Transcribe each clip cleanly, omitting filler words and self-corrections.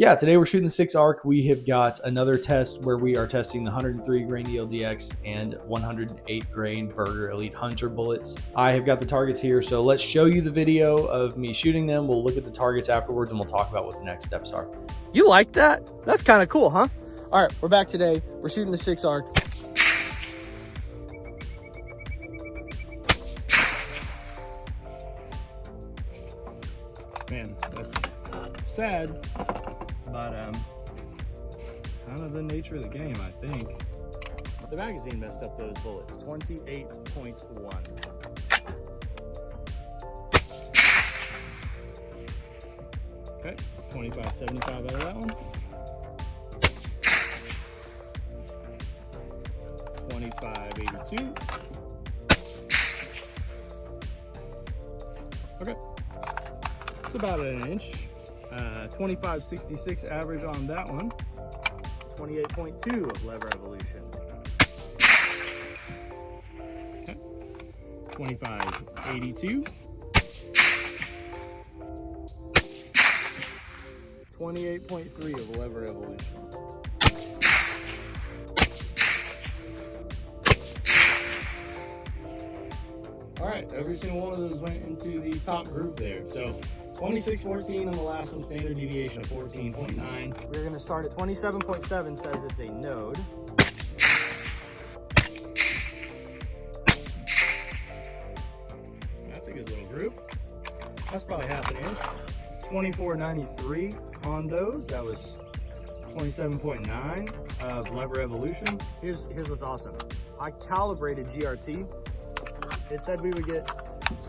yeah, today we're shooting the 6 arc. We have got another test where we are testing the 103 grain ELD-X and 108 grain Berger Elite Hunter bullets. I have got the targets here, so let's show you the video of me shooting them. We'll look at the targets afterwards and we'll talk about what the next steps are. You like that? That's kind of cool, huh? All right, we're back today. We're shooting the 6 arc. Man, that's sad, but kind of the nature of the game, I think. The magazine messed up those bullets. 28.1. Okay, 25.75 out of that one. 25.82. Okay. It's about an inch. 25.66 average on that one. 28.2 of Leverevolution. Okay. 25.82. 28.3 of Leverevolution. All right, every single one of those went into the top group there. So 26.14 on the last one, standard deviation of 14.9. We're gonna start at 27.7, says it's a node. That's a good little group. That's probably half an inch. 24.93 on those. That was 27.9 of Leverevolution. Here's what's awesome. I calibrated GRT. It said we would get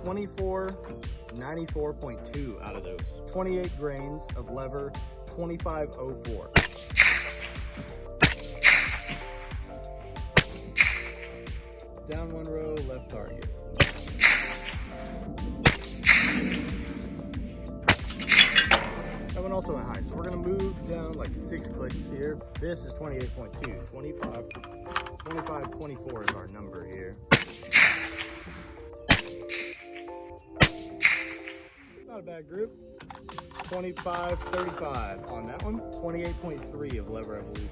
24.94.2 out of those. 28 grains of lever, 25.04. Down one row, left target. That one also went high, so we're gonna move down like 6 clicks here. This is 28.2, 25.24 is our number here. Not a bad group. 25.35 on that one. 28.3 of Leverevolution.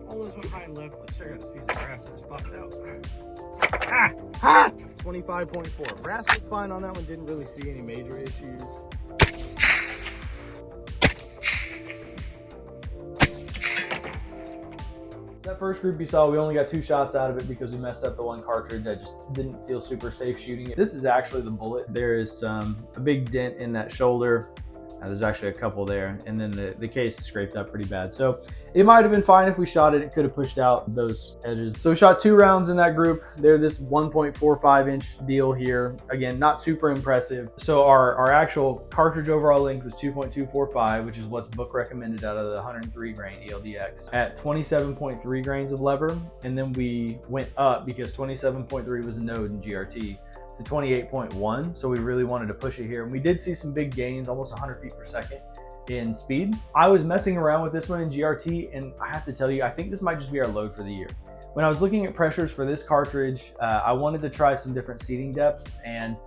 All those went high and left. Let's check out this piece of brass that just popped out. 25.4. Brass looked fine on that one. Didn't really see any major issues. That first group you saw, we only got 2 shots out of it because we messed up the one cartridge. I just didn't feel super safe shooting it. This is actually the bullet. There is a big dent in that shoulder. There's actually a couple there, and then the case is scraped up pretty bad. So it might have been fine if we shot it. It could have pushed out those edges. So we shot 2 rounds in that group. They're this 1.45 inch deal here. Again, not super impressive. So our actual cartridge overall length was 2.245, which is what's book recommended out of the 103 grain ELD-X at 27.3 grains of lever. And then we went up because 27.3 was a node in GRT to 28.1. So we really wanted to push it here. And we did see some big gains, almost 100 feet per second in speed. I was messing around with this one in GRT, and I have to tell you, I think this might just be our load for the year. When I was looking at pressures for this cartridge, I wanted to try some different seating depths, and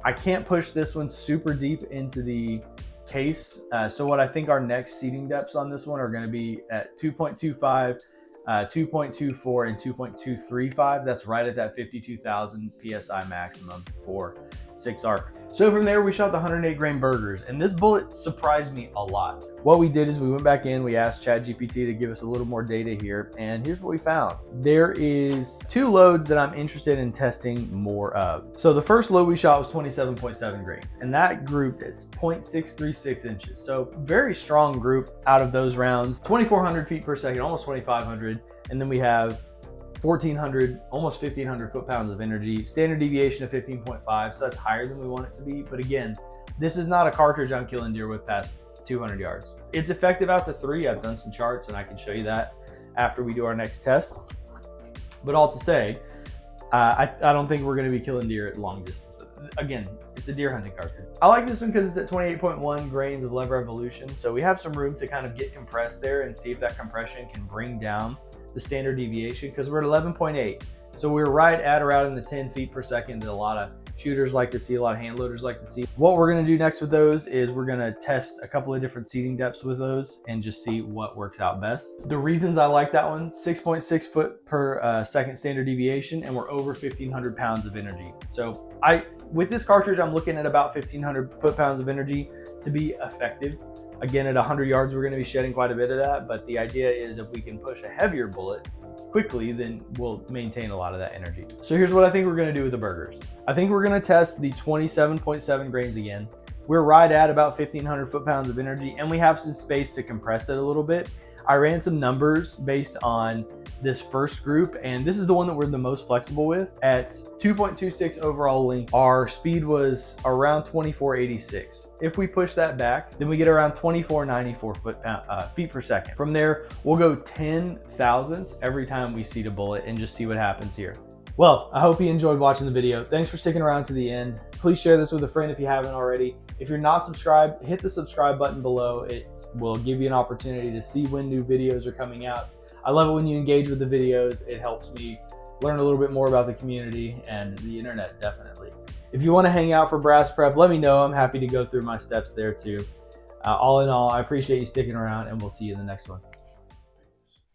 I can't push this one super deep into the case. So what I think our next seating depths on this one are gonna be at 2.25, 2.24 and 2.235. That's right at that 52,000 PSI maximum for 6 arc. So from there, we shot the 108 grain Bergers, and this bullet surprised me a lot. What we did is we went back in, we asked ChatGPT to give us a little more data here, and here's what we found. There is 2 loads that I'm interested in testing more of. So the first load we shot was 27.7 grains, and that group is 0.636 inches. So very strong group out of those rounds. 2,400 feet per second, almost 2,500, and then we have 1,400, almost 1,500 foot-pounds of energy, standard deviation of 15.5, so that's higher than we want it to be. But again, this is not a cartridge I'm killing deer with past 200 yards. It's effective out to 3. I've done some charts and I can show you that after we do our next test. But all to say, I don't think we're gonna be killing deer at long distance. Again, it's a deer hunting cartridge. I like this one because it's at 28.1 grains of Leverevolution, so we have some room to kind of get compressed there and see if that compression can bring down the standard deviation, because we're at 11.8. So we're right at around in the 10 feet per second that a lot of shooters like to see, a lot of hand loaders like to see. What we're gonna do next with those is we're gonna test a couple of different seating depths with those and just see what works out best. The reasons I like that one, 6.6 foot per second standard deviation, and we're over 1,500 pounds of energy. So with this cartridge, I'm looking at about 1,500 foot-pounds of energy to be effective. Again, at 100 yards, we're gonna be shedding quite a bit of that, but the idea is if we can push a heavier bullet quickly, then we'll maintain a lot of that energy. So here's what I think we're gonna do with the Bergers. I think we're gonna test the 27.7 grains again. We're right at about 1,500 foot-pounds of energy, and we have some space to compress it a little bit. I ran some numbers based on this first group, and this is the one that we're the most flexible with. At 2.26 overall length, our speed was around 2486. If we push that back, then we get around 2494 feet per second. From there, we'll go 10 thousandths every time we seat a bullet and just see what happens here. Well, I hope you enjoyed watching the video. Thanks for sticking around to the end. Please share this with a friend if you haven't already. If you're not subscribed, hit the subscribe button below. It will give you an opportunity to see when new videos are coming out. I love it when you engage with the videos. It helps me learn a little bit more about the community and the internet, definitely. If you want to hang out for brass prep, let me know. I'm happy to go through my steps there too. All in all, I appreciate you sticking around, and we'll see you in the next one.